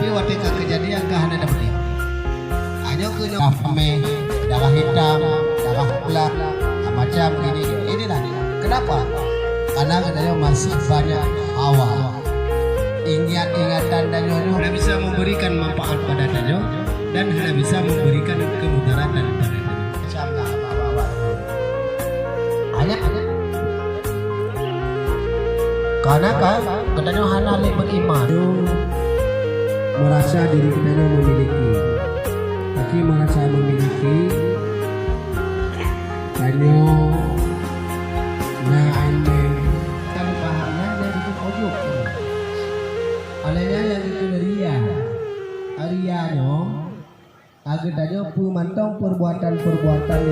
tapi waktu kejadian kah hana dapat dia hanya kena kafme darah hitam darah plat macam inilah kenapa karena katanya masih banyak hawa ingatan danyo hanya bisa memberikan manfaat pada danyo dan hanya bisa memberikan kemudaratan pada danyo macam bawa hanya karena kan katanya hana beriman merasa diri kita memiliki tapi merasa memiliki kanyo na ane kan pahamnya dari ojuk alanya yang itu riano agar tadi pemantau perbuatan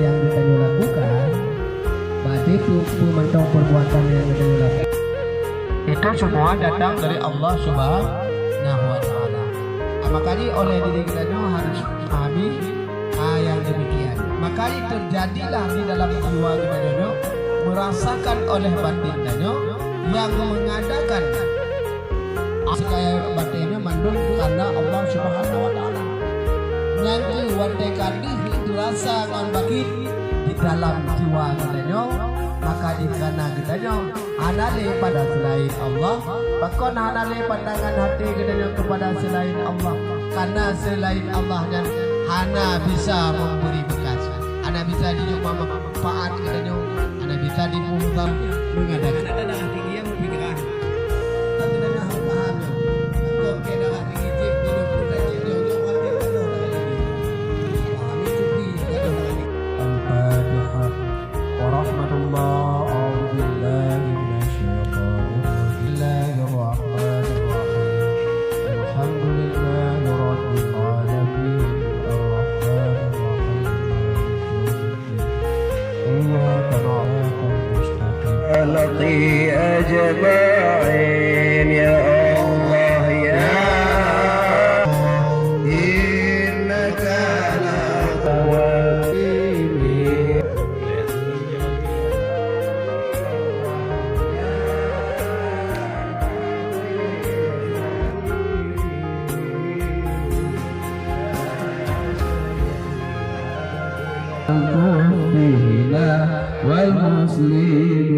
yang kita lakukan berarti pemantau perbuatan yang kita lakukan itu semua datang dari Allah Subhanahu wa Ta'ala. Makanya oleh diri kita harus pahami yang demikian. Makanya terjadilah di dalam jiwa kita merasakan oleh batin kita yang mengadakan sekaya batinnya mandul karena Allah Subhanahu wa Ta'ala. Nanti wate kali dirasa kan bagi di dalam jiwa kita maka dikana kita hanale pada selain Allah bahkan hanale pandangan hati kita kepada selain Allah karena selain Allah dan hana bisa memberi bekas hana bisa dicoba manfaat kita hana bisa diputar mengadakan ada tinggi yang pikiran tapi ada paham kok kena tinggi tip hidup kita jauh hati kita paham itu di Al-Fatihah warahmatullah لطي أجمعين يا الله يا إنك لطويم والمسلمين